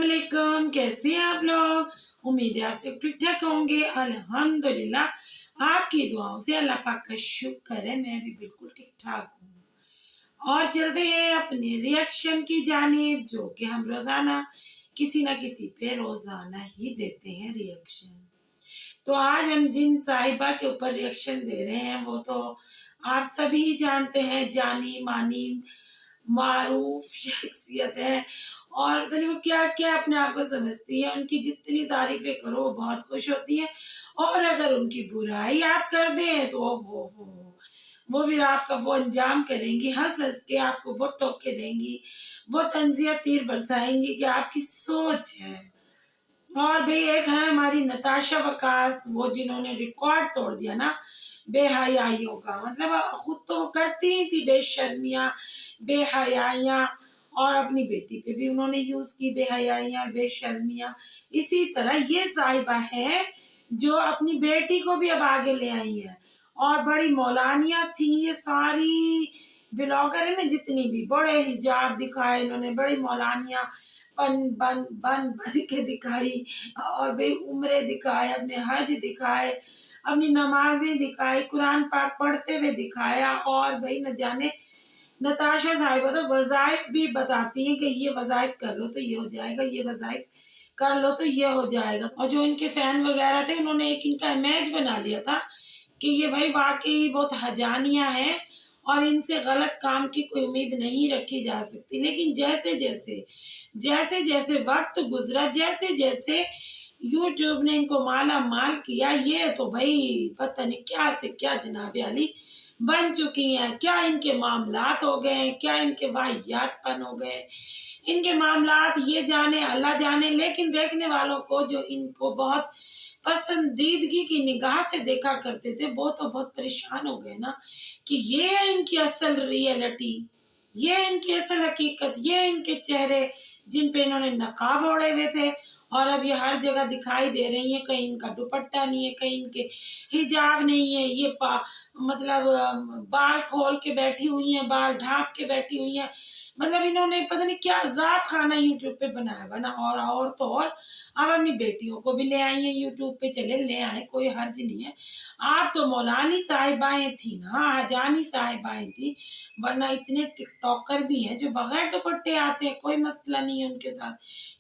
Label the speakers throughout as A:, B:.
A: अस्सलामुअलैकुम, कैसे हैं आप लोग। उम्मीद है आप सब ठीक ठाक होंगे। अल्हम्दुलिल्लाह आपकी दुआओं से अल्लाह पाक का शुक्र है मैं भी बिल्कुल ठीक ठाक हूँ। और चलते हैं अपने रिएक्शन की जानिब, जो कि हम रोजाना किसी ना किसी पे रोजाना ही देते हैं रिएक्शन। तो आज हम जिन साहिबा के ऊपर रिएक्शन दे रहे हैं वो तो आप सभी जानते हैं, जानी मानी मारूफ शख्सियत है। और पता नहीं वो क्या क्या अपने आप को समझती है। उनकी जितनी तारीफें करो वो बहुत खुश होती है, और अगर उनकी बुराई आप कर दें तो वो फिर आपका वो अंजाम करेंगी, हंस हंस के आपको वो टोके देंगी, वो तंजिया तीर बरसाएंगी कि आपकी सोच है। और भाई एक है हमारी नताशा वकास, वो जिन्होंने रिकॉर्ड तोड़ दिया ना बेहयाइयों का। मतलब खुद तो वो करती ही थी बेशर्मियां बेहयाइयां, और अपनी बेटी पे भी उन्होंने यूज की बेहयाइयां बेशर्मियां। इसी तरह ये साहिबा है जो अपनी बेटी को भी अब आगे ले आई है। और बड़ी मौलानियां थी ये सारी ब्लॉगर है ना, जितनी भी बड़े हिजाब दिखाए इन्होंने, बड़ी मौलानियां बन बन बन बन के दिखाई, और भाई उम्रे दिखाए, अपने हज दिखाए, अपनी नमाजें दिखाई, कुरान पाक पढ़ते हुए दिखाया। और भाई न जाने नताशा साहिबा तो वज़ाइफ भी बताती हैं कि ये वज़ाइफ कर लो तो ये हो जाएगा, ये वज़ाइफ कर लो तो ये हो जाएगा। और जो इनके फैन वगैरह थे उन्होंने एक इनका इमेज बना लिया था कि ये भाई वाकई बहुत हजानिया है और इनसे गलत काम की कोई उम्मीद नहीं रखी जा सकती। लेकिन जैसे जैसे वक्त गुजरा, जैसे जैसे यूट्यूब ने इनको माला माल किया, ये तो भाई पता नहीं क्या से क्या जनाब अली बन चुकी हैं। क्या इनके मामलात हो गए, क्या इनके वाहियातपन हो गए, इनके मामलात ये जाने अल्लाह जाने। लेकिन देखने वालों को जो इनको बहुत पसंदीदगी की निगाह से देखा करते थे वो तो बहुत परेशान हो गए ना, कि ये है इनकी असल रियलिटी, ये है इनकी असल हकीकत, ये है इनके चेहरे जिन पे इन्होंने नकाब ओढ़े हुए थे। और अब ये हर जगह दिखाई दे रही है, कहीं इनका दुपट्टा नहीं है, कहीं इनके हिजाब नहीं है, ये मतलब बाल खोल के बैठी हुई हैं, बाल ढांप के बैठी हुई हैं। मतलब इन्होंने पता नहीं क्या अजाब खाना यूट्यूब पे बनाया बना। और तो और अब अपनी बेटियों को भी ले आई है यूट्यूब पे, चले ले आए, कोई हर्ज नहीं है। आप तो मौलानी साहिबाएं थी ना, हजानी साहिबाएं थी, वरना इतने टिकटॉकर भी हैं जो बगैर दुपट्टे आते हैं, कोई मसला नहीं है उनके साथ,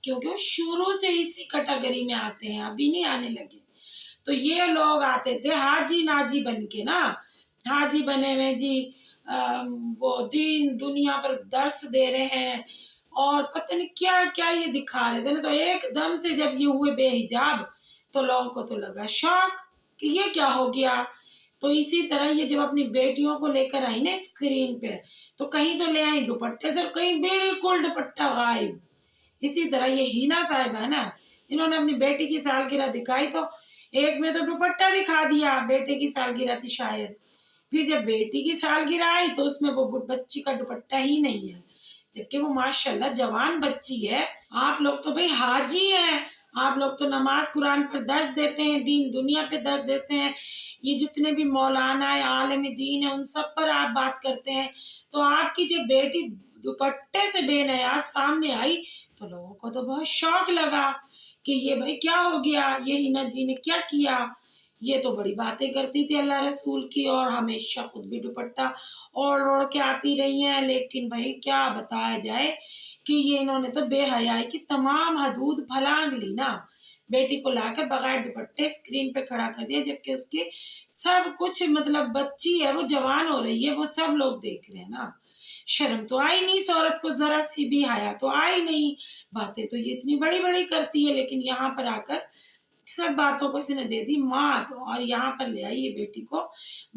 A: क्योंकि वो शुरू से इसी कैटेगरी में आते हैं, अभी नहीं आने लगे। तो ये लोग आते थे हाजी नाजी बन के ना, हाजी बने हुए जी, वो दीन दुनिया पर दर्श दे रहे हैं और पता नहीं क्या क्या ये दिखा रहे थे ना। तो एकदम से जब ये हुए बेहिजाब तो लोगों को तो लगा शौक कि ये क्या हो गया। तो इसी तरह ये जब अपनी बेटियों को लेकर आई ना स्क्रीन पे, तो कहीं तो ले आई दुपट्टे से और कहीं बिल्कुल दुपट्टा गायब। इसी तरह ये हीना साहिब है ना, इन्होंने अपनी बेटी की सालगिरह दिखाई तो एक में तो दुपट्टा दिखा दिया, बेटे की सालगिरह थी शायद। फिर जब बेटी की सालगिरह आई तो उसमें वो बच्ची का दुपट्टा ही नहीं है, जबकि वो माशाल्लाह जवान बच्ची है। आप लोग तो भाई हाजी हैं, आप लोग तो नमाज कुरान पर दर्ज देते हैं, दीन दुनिया पे दर्ज देते हैं। ये जितने भी मौलाना है आलिम दीन है उन सब पर आप बात करते हैं। तो आपकी जब बेटी दुपट्टे से बेनयाज सामने आई तो लोगों को तो बहुत शौक लगा कि ये भाई क्या हो गया, ये हिना जी ने क्या किया। ये तो बड़ी बातें करती थी अल्लाह रसूल की और हमेशा खुद भी दुपट्टा ओढ़ के आती रही हैं। लेकिन भाई क्या बताया जाए कि ये इन्होंने तो बेहयाई की तमाम हदूद फलांग ली ना, बेटी को लाकर बगैर दुपट्टे स्क्रीन पे खड़ा कर दिया, जबकि उसके सब कुछ मतलब बच्ची है, वो जवान हो रही है, वो सब लोग देख रहे हैं ना। शर्म तो आई नहीं इस औरत को, जरा सी भी हया तो आई नहीं। बातें तो ये इतनी बड़ी बड़ी करती है, लेकिन यहाँ पर आकर सब बातों को इसने दे दी मात, और यहाँ पर ले आई ये बेटी को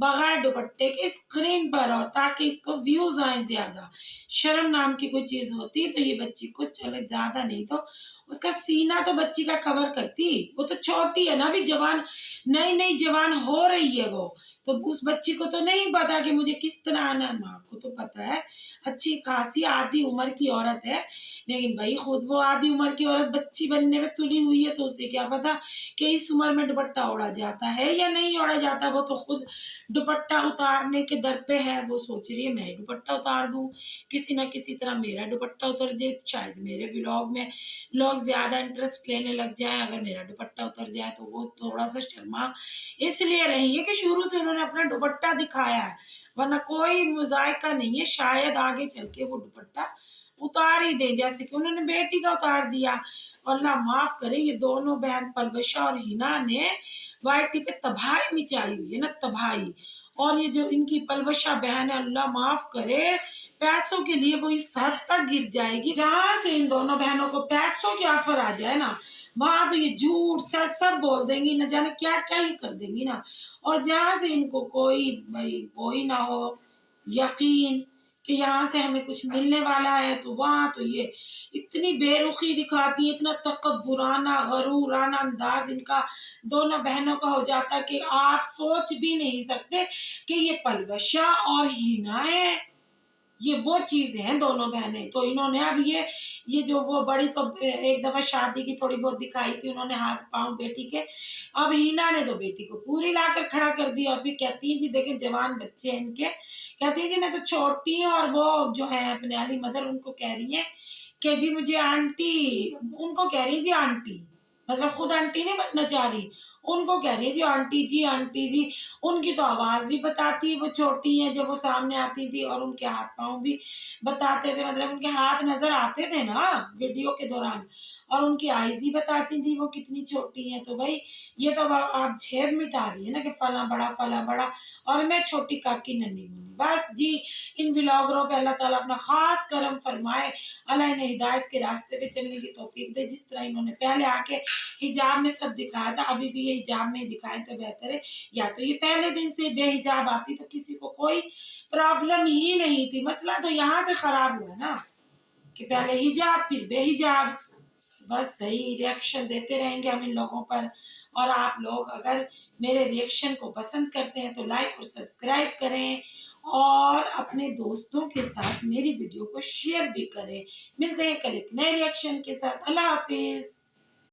A: बगैर दुपट्टे के स्क्रीन पर, और ताकि इसको व्यूज आए ज्यादा। शर्म नाम की कोई चीज होती तो ये बच्ची को चले ज्यादा नहीं तो उसका सीना तो बच्ची का कवर करती। वो तो छोटी है ना, अभी जवान नई नई जवान हो रही है वो, تو اس بچی کو تو نہیں پتا کہ مجھے کس طرح آنا ہے، ماں کو تو پتا ہے، اچھی خاصی آدھی عمر کی عورت ہے، لیکن بھائی خود وہ آدھی عمر کی عورت بچی بننے میں تلی ہوئی ہے، تو اسے کیا پتا کہ اس عمر میں دوپٹہ اوڑا جاتا ہے یا نہیں اوڑا جاتا۔ وہ تو خود دوپٹہ اتارنے کے در پہ ہے، وہ سوچ رہی ہے میں دوپٹہ اتار دوں، کسی نہ کسی طرح میرا دوپٹہ اتر جائے، شاید میرے ولاگ میں لوگ زیادہ انٹرسٹ لینے لگ جائیں اگر میرا دوپٹہ اتر جائے۔ تو وہ تھوڑا سا شرما اس لیے رہی ہے کہ شروع سے انہوں نے اپنا دوپٹہ دکھایا ہے، ورنہ کوئی مذائقہ نہیں ہے، شاید آگے چل کے وہ دوپٹہ اتار ہی دیں، جیسے کہ انہوں نے بیٹی کا اتار دیا۔ اللہ معاف کرے، یہ دونوں بہن پلوشا اور ہنا نے وائی ٹی پہ تباہی مچائی ہوئی ہے نا، تباہی۔ اور یہ جو ان کی پلوشا بہن ہے، اللہ معاف کرے، پیسوں کے لیے وہ اس حد تک گر جائے گی جہاں سے ان دونوں بہنوں کو پیسوں کی آفر آ جائے نا، وہاں تو یہ جھوٹ سچ سب بول دیں گی، نہ جانے کیا کیا ہی کر دیں گی نا۔ اور جہاں سے ان کو کوئی نہ ہو یقین کہ یہاں سے ہمیں کچھ ملنے والا ہے، تو وہاں تو یہ اتنی بے رخی دکھاتی ہے، اتنا تکبرانہ غرورانہ انداز ان کا دونوں بہنوں کا ہو جاتا ہے کہ آپ سوچ بھی نہیں سکتے کہ یہ پلوشا اور ہینا ہے، یہ وہ چیزیں ہیں دونوں بہنیں۔ تو انہوں نے اب یہ جو وہ بڑی تو ایک دفعہ شادی کی تھوڑی بہت دکھائی تھی انہوں نے ہاتھ پاؤں بیٹی کے، اب ہینا نے تو بیٹی کو پوری لا کر کھڑا کر دیا، اور پھر کہتی ہیں جی دیکھیں جوان بچے ہیں ان کے، کہتی ہیں جی میں تو چھوٹی ہوں، اور وہ جو ہے اپنے علی مدر ان کو کہہ رہی ہیں کہ جی مجھے آنٹی، ان کو کہہ رہی ہے جی آنٹی، مطلب خود آنٹی نہیں بننا چاہ رہی، ان کو کہہ رہی ہے جی آنٹی جی آنٹی جی۔ ان کی تو آواز بھی بتاتی ہے وہ چھوٹی ہیں، جب وہ سامنے آتی تھی، اور ان کے ہاتھ پاؤں بھی بتاتے تھے، مطلب ان کے ہاتھ نظر آتے تھے نا ویڈیو کے دوران، اور ان کی آئیز ہی بتاتی تھی وہ کتنی چھوٹی ہیں۔ تو بھائی یہ تو آپ جھیب مٹا رہی ہے نا کہ فلاں بڑا اور میں چھوٹی کاکی ننھی مونی۔ بس جی ان ولاگروں پہ اللہ تعالیٰ اپنا خاص کرم فرمائے، اللہ انہیں ہدایت کے راستے پہ چلنے کی توفیق دے، جس طرح انہوں نے پہلے آ کے حجاب میں سب دکھایا تھا، ابھی بھی یہ حجاب میں دکھائیں تو بہتر ہے، یا تو یہ پہلے دن سے بے حجاب آتی تو کسی کو کوئی پرابلم ہی نہیں تھی۔ مسئلہ تو یہاں سے خراب ہوا نا کہ پہلے حجاب پھر بے حجاب۔ بس بھائی ریئیکشن دیتے رہیں گے ہم ان لوگوں پر، اور آپ لوگ اگر میرے ریئیکشن کو پسند کرتے ہیں تو لائک اور سبسکرائب کریں، اور اپنے دوستوں کے ساتھ میری ویڈیو کو شیئر بھی کریں۔ ملتے ہیں کل ایک نئے ریئیکشن کے ساتھ، اللہ حافظ۔